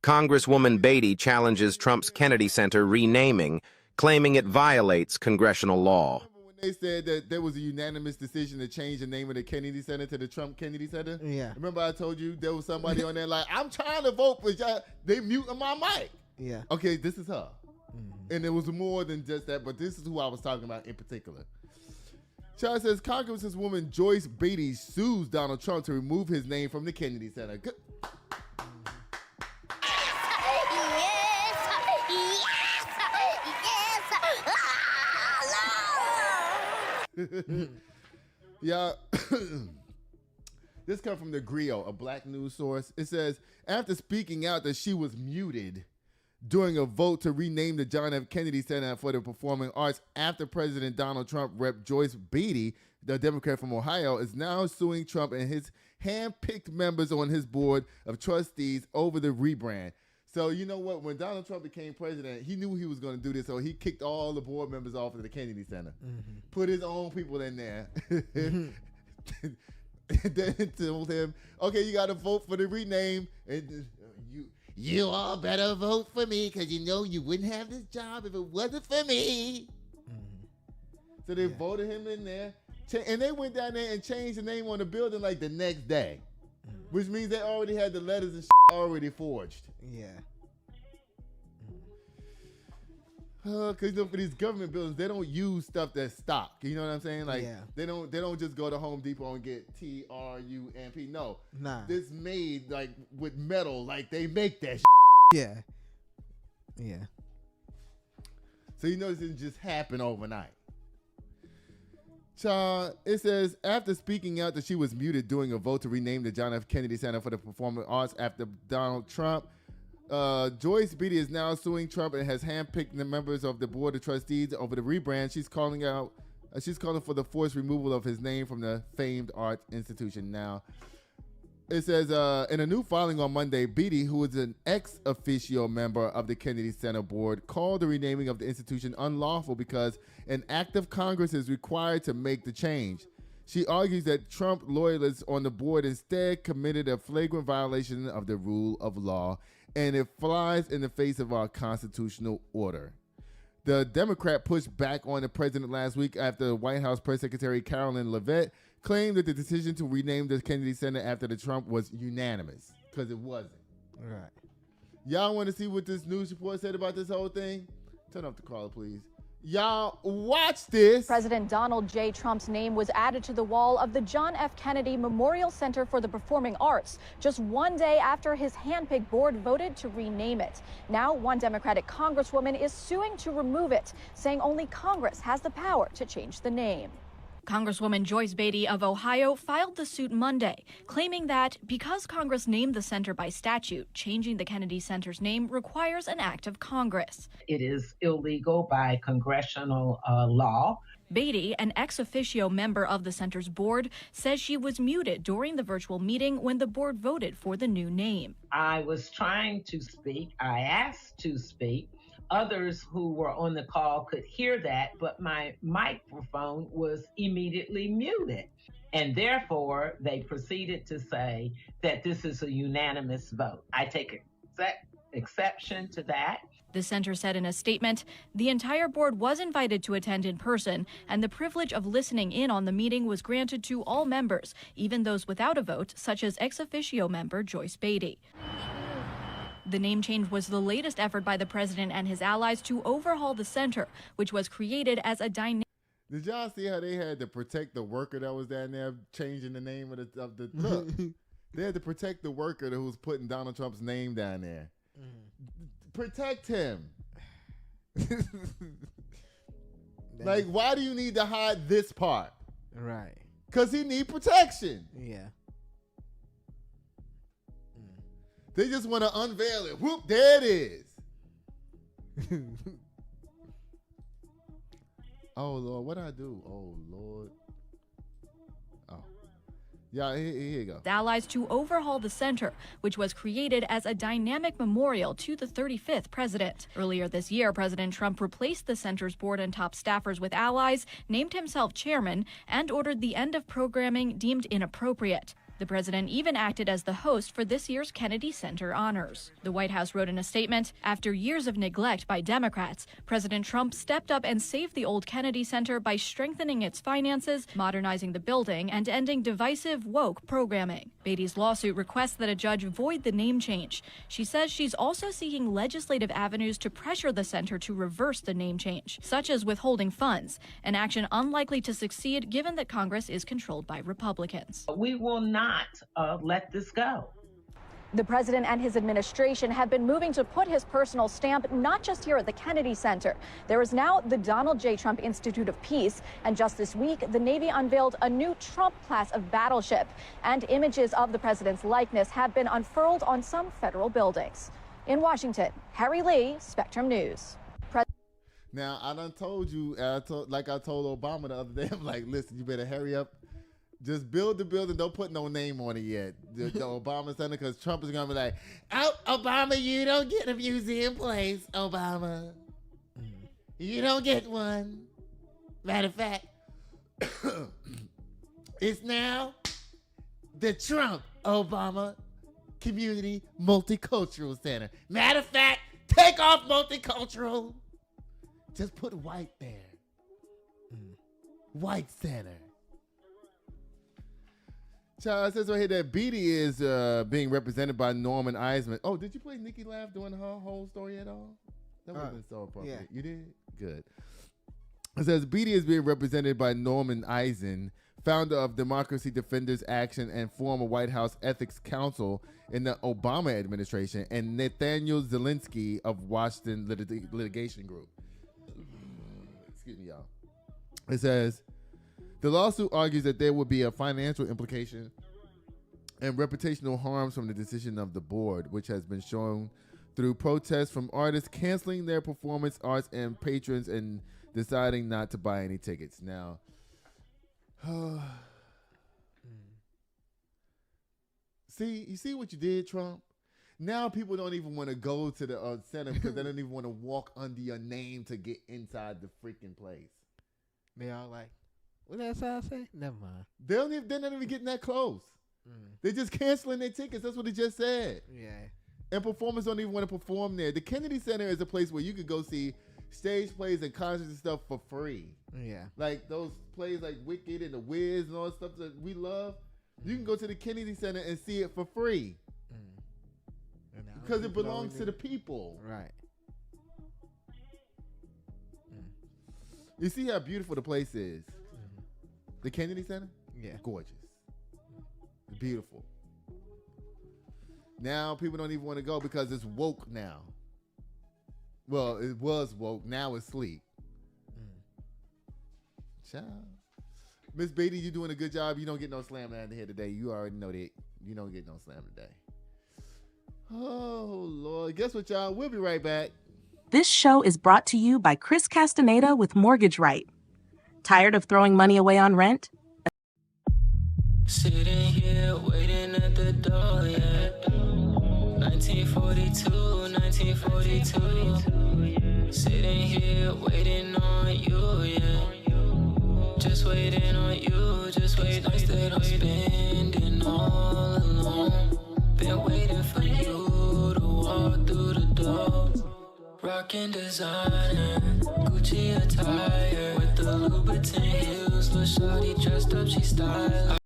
Congresswoman Beatty challenges Trump's Kennedy Center renaming, claiming it violates congressional law. When they said that there was a unanimous decision to change the name of the Kennedy Center to the Trump Kennedy Center? Yeah. Remember I told you there was somebody on there like, I'm trying to vote, but y'all, they muting my mic. Yeah. Okay, this is her. And it was more than just that, but this is who I was talking about in particular. Charles says Congresswoman Joyce Beatty sues Donald Trump to remove his name from the Kennedy Center. Good. Yeah. This comes from the Griot, a black news source. It says, after speaking out that she was muted during a vote to rename the John F. Kennedy Center for the Performing Arts after President Donald Trump, Rep. Joyce Beatty, the Democrat from Ohio, is now suing Trump and his hand-picked members on his board of trustees over the rebrand. So you know what? When Donald Trump became president, he knew he was going to do this, so he kicked all the board members off of the Kennedy Center, put his own people in there, and then told him, okay, you got to vote for the rename, and you all better vote for me because you know you wouldn't have this job if it wasn't for me. So they voted him in there, and they went down there and changed the name on the building like the next day, which means they already had the letters and already forged. Yeah. Because for these government buildings, they don't use stuff that's stock. You know what I'm saying? Like they don't just go to Home Depot and get TRUMP. No, this made like with metal. Like they make that. Yeah. Yeah. So you know this didn't just happen overnight. It says, after speaking out that she was muted during a vote to rename the John F. Kennedy Center for the Performing Arts after Donald Trump, Joyce Beatty is now suing Trump and has handpicked the members of the board of trustees over the rebrand. She's calling for the forced removal of his name from the famed art institution. Now, it says, in a new filing on Monday, Beatty, who is an ex officio member of the Kennedy Center board, called the renaming of the institution unlawful because an act of Congress is required to make the change. She argues that Trump loyalists on the board instead committed a flagrant violation of the rule of law, and it flies in the face of our constitutional order. The Democrat pushed back on the president last week after White House Press Secretary Carolyn Leavitt claimed that the decision to rename the Kennedy Center after the Trump was unanimous, because it wasn't. Right. Y'all want to see what this news report said about this whole thing? Turn off the caller, please. Y'all watch this. President Donald J. Trump's name was added to the wall of the John F. Kennedy Memorial Center for the Performing Arts just one day after his handpicked board voted to rename it. Now, one Democratic congresswoman is suing to remove it, saying only Congress has the power to change the name. Congresswoman Joyce Beatty of Ohio filed the suit Monday, claiming that because Congress named the center by statute, changing the Kennedy Center's name requires an act of Congress. It is illegal by congressional law. Beatty, an ex officio member of the center's board, says she was muted during the virtual meeting when the board voted for the new name. I was trying to speak. I asked to speak. Others who were on the call could hear that, but my microphone was immediately muted. And therefore, they proceeded to say that this is a unanimous vote. I take exception to that. The center said in a statement, the entire board was invited to attend in person, and the privilege of listening in on the meeting was granted to all members, even those without a vote, such as ex officio member Joyce Beatty. The name change was the latest effort by the president and his allies to overhaul the center, which was created as a dynamic. Did y'all see how they had to protect the worker that was down there changing the name of the look? They had to protect the worker that was putting Donald Trump's name down there. Protect him. Like, why do you need to hide this part? Right. Because he need protection. Yeah. They just want to unveil it. Whoop, there it is. Oh, Lord, what I do? Oh, Lord. Oh. Yeah, here you go. Allies to overhaul the center, which was created as a dynamic memorial to the 35th president. Earlier this year, President Trump replaced the center's board and top staffers with allies, named himself chairman, and ordered the end of programming deemed inappropriate. The president even acted as the host for this year's Kennedy Center honors. The White House wrote in a statement, after years of neglect by Democrats, President Trump stepped up and saved the old Kennedy Center by strengthening its finances, modernizing the building, and ending divisive, woke programming. Beatty's lawsuit requests that a judge void the name change. She says she's also seeking legislative avenues to pressure the center to reverse the name change, such as withholding funds, an action unlikely to succeed given that Congress is controlled by Republicans. We will not let this go. The president and his administration have been moving to put his personal stamp not just here at the Kennedy Center. There is now the Donald J. Trump Institute of Peace, and just this week, the Navy unveiled a new Trump class of battleship, and images of the president's likeness have been unfurled on some federal buildings. In Washington, Harry Lee, Spectrum News. Now, I done told you, like I told Obama the other day, I'm like, listen, you better hurry up. Just build the building. Don't put no name on it yet. The Obama Center, because Trump is going to be like, oh, Obama, you don't get a museum place, Obama. You don't get one. Matter of fact, it's now the Trump Obama Community Multicultural Center. Matter of fact, take off multicultural. Just put white there. White Center. Child, it says right here that Beatty is being represented by Norman Eisman. Oh, did you play Nikki Laugh during her whole story at all? That wasn't so appropriate. Yeah. You did? Good. It says Beatty is being represented by Norman Eisen, founder of Democracy Defenders Action and former White House Ethics Counsel in the Obama administration, and Nathaniel Zelensky of Washington Litigation Group. Excuse me, y'all. It says, the lawsuit argues that there would be a financial implication and reputational harms from the decision of the board, which has been shown through protests from artists canceling their performance arts and patrons and deciding not to buy any tickets. Now, you see what you did, Trump? Now people don't even want to go to the center because they don't even want to walk under your name to get inside the freaking place. They all like, what did that sign say? Never mind. They're not even getting that close. They're just canceling their tickets. That's what it just said. Yeah. And performers don't even want to perform there. The Kennedy Center is a place where you could go see stage plays and concerts and stuff for free. Yeah. Like those plays like Wicked and The Wiz and all that stuff that we love. You can go to the Kennedy Center and see it for free. Because it belongs to the people. Right. You see how beautiful the place is? The Kennedy Center? Yeah. Gorgeous. Beautiful. Now people don't even want to go because it's woke now. Well, it was woke. Now it's sleep. Child. Miss Beatty, you're doing a good job. You don't get no slam out of here today. You already know that. You don't get no slam today. Oh, Lord. Guess what, y'all? We'll be right back. This show is brought to you by Chris Castaneda with Mortgage Right. Tired of throwing money away on rent? Sitting here waiting at the door, yeah. 1942. Sitting here waiting on you, yeah. Just waiting on you, just waiting. Nights that I'm spending all alone. Been waiting for you to walk through the door. Rockin' designer, Gucci attire with the Louboutin heels. Lil' shawty dressed up, she style.